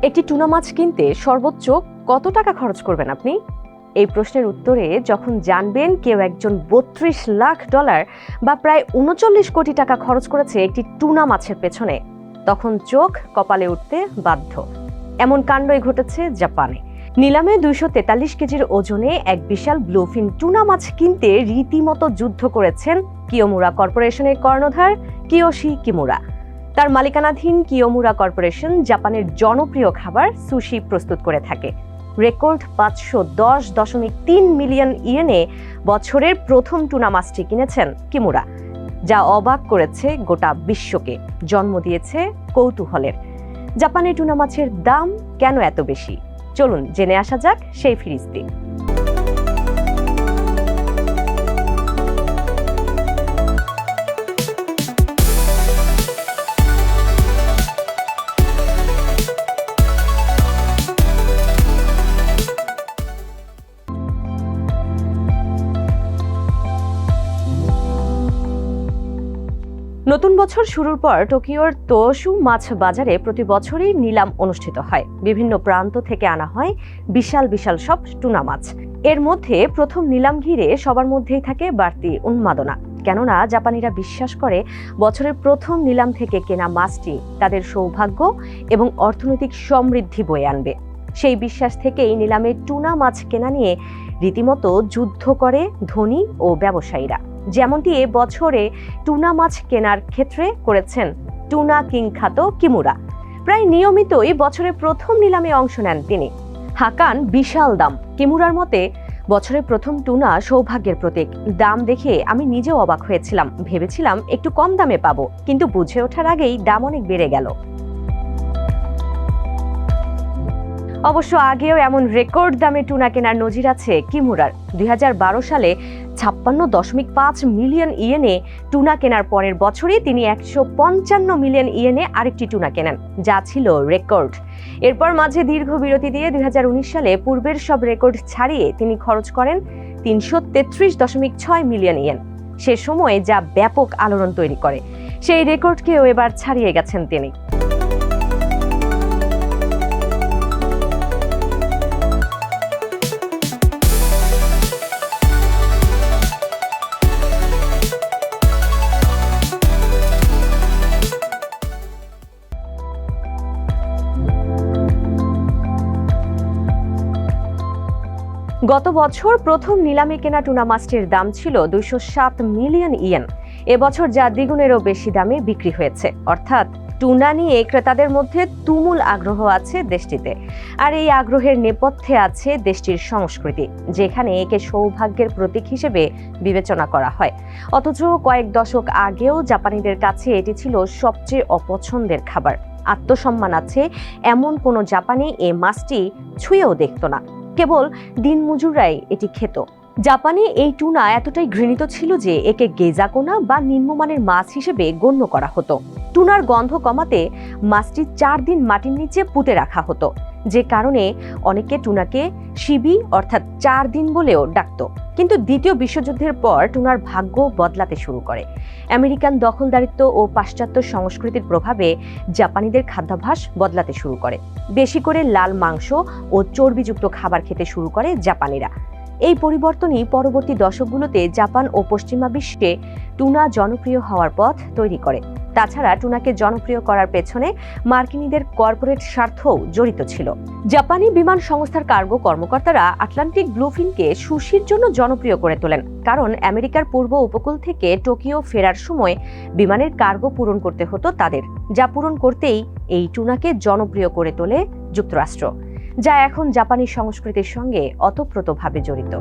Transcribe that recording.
একটি টুনা মাছ কিনতে সর্বোচ্চ কত টাকা খরচ করবেন আপনি? এই প্রশ্নের উত্তরে যখন জানবেন কেউ একজন $32 লাখ বা প্রায় 39 কোটি টাকা খরচ করেছে একটি টুনা মাছের পেছনে, তখন চোখ কপালে উঠতে বাধ্য। এমন কাণ্ডই ঘটেছে জাপানে। নিলামে 243 কেজির ওজনে এক বিশাল ব্লুফিন টুনা মাছ কিনতে রীতিমতো যুদ্ধ করেছেন কিয়োমুরা কর্পোরেশনের কর্ণধার কিয়োশি কিমুরা। তার মালিকানাধীন কিয়োমুরা কর্পোরেশন জাপানের জনপ্রিয় খাবার সুশি প্রস্তুত করে থাকে। রেকর্ড 510.3 মিলিয়ন ইয়েনে বছরের প্রথম টুনা মাছটি কিনেছেন কিমুরা, যা অবাক করেছে গোটা বিশ্বকে, জন্ম দিয়েছে কৌতূহলের। জাপানের টুনা মাছের দাম কেন এত বেশি? চলুন জেনে আসা যাক সেই ফিরিস্তি। নতুন বছর শুরুর পর টোকিওর তোশু মাছ বাজারে প্রতি বছরই নিলাম অনুষ্ঠিত হয়। বিভিন্ন প্রান্ত থেকে আনা হয় বিশাল বিশাল সব টুনা মাছ। এর মধ্যে প্রথম নিলাম ঘিরে সবার মধ্যেই থাকে বাড়তি উন্মাদনা, কেননা জাপানিরা বিশ্বাস করে বছরের প্রথম নিলাম থেকে কেনা মাছটি তাদের সৌভাগ্য এবং অর্থনৈতিক সমৃদ্ধি বয়ে আনবে। সেই বিশ্বাস থেকেই নিলামে টুনা মাছ কেনা নিয়ে রীতিমতো যুদ্ধ করে ধনী ও ব্যবসায়ীরা, যেমনটি এ বছরে টুনা মাছ কেনার ক্ষেত্রে করেছেন টুনা কিং খ্যাত কিমুরা। প্রায় নিয়মিতই বছরের প্রথম নিলামে অংশ নেন তিনি। হাঁকান বিশাল দাম। কিমুরার মতে, বছরের প্রথম টুনা সৌভাগ্যের প্রতীক। দাম দেখে আমি নিজেও অবাক হয়েছিলাম, ভেবেছিলাম একটু কম দামে পাবো, কিন্তু বুঝে ওঠার আগেই দাম অনেক বেড়ে গেল। অবশ্য আগেও এমন রেকর্ড দামে টুনা কেনার নজির আছে কিমুরার। 2012 সালে 56.5 মিলিয়ন ইয়েনে টুনা কেনার পরের বছরই তিনি 155 মিলিয়ন ইয়েনে আরেকটি টুনা কেনেন, যা ছিল রেকর্ড। এরপর মাঝে দীর্ঘ বিরতি দিয়ে 2019 সালে পূর্বের সব রেকর্ড ছাড়িয়ে তিনি খরচ করেন 333.6 মিলিয়ন ইয়েন। সে সময়ে যা ব্যাপক আলোড়ন তৈরি করে, সেই রেকর্ডকেও এবার ছাড়িয়ে গেছেন তিনি। গত বছর প্রথম নিলামে কেনা টুনা মাছটির দাম ছিল 207 মিলিয়ন ইয়েন। এবছর যা দ্বিগুণেরও বেশি দামে বিক্রি হয়েছে। অর্থাৎ টুনা নিয়ে ক্রেতাদের মধ্যে তুমুল আগ্রহ আছে দেশটিতে। আর এই আগ্রহের নেপথ্যে আছে দেশটির সংস্কৃতি, যেখানে একে সৌভাগ্যের প্রতীক হিসেবে বিবেচনা করা হয়। অথচ কয়েক দশক আগেও জাপানিদের কাছে এটি ছিল সবচেয়ে অপছন্দের খাবার। আত্মসম্মান আছে এমন কোনো জাপানি এ মাছটি ছুঁয়েও দেখত না, কেবল দিনমজুররাই এটি খেত। জাপানে এই টুনা এতটাই ঘৃণিত ছিল যে একে গেজাকোনা বা নিম্নমানের মাছ হিসেবে গণ্য করা হতো। টুনার গন্ধ কমাতে মাছটি 4 দিন মাটির নিচে পুঁতে রাখা হতো, যে কারণে অনেকে টুনাকে শিবি অর্থাৎ 4 দিন বলেও ডাকত। কিন্তু দ্বিতীয় বিশ্বযুদ্ধের পর টুনার ভাগ্য বদলাতে শুরু করে। আমেরিকান দখলদারিত্ব ও পাশ্চাত্য সংস্কৃতির প্রভাবে জাপানিদের খাদ্যাভ্যাস বদলাতে শুরু করে। বেশি করে লাল মাংস ও চর্বিযুক্ত খাবার খেতে শুরু করে জাপানিরা। এই পরিবর্তনই পরবর্তী দশকগুলোতে জাপান ও পশ্চিমা বিশ্বে টুনা জনপ্রিয় হওয়ার পথ তৈরি করে। তাছাড়া টুনাকে জনপ্রিয় করার পেছনে মার্কিনীদের কর্পোরেট স্বার্থও জড়িত ছিল। জাপানি বিমান সংস্থার কার্গো কর্মকর্তারা আটলান্টিক ব্লুফিনকে সুশির জন্য জনপ্রিয় করে তোলেন, কারণ আমেরিকার পূর্ব উপকূল থেকে টোকিও ফেরার সময় বিমানের কার্গো পূরণ করতে হতো তাদের, যা পূরণ করতেই এই টুনাকে জনপ্রিয় করে তোলে যুক্তরাষ্ট্র, যা এখন জাপানি সংস্কৃতির সঙ্গে ওতপ্রোতভাবে জড়িত।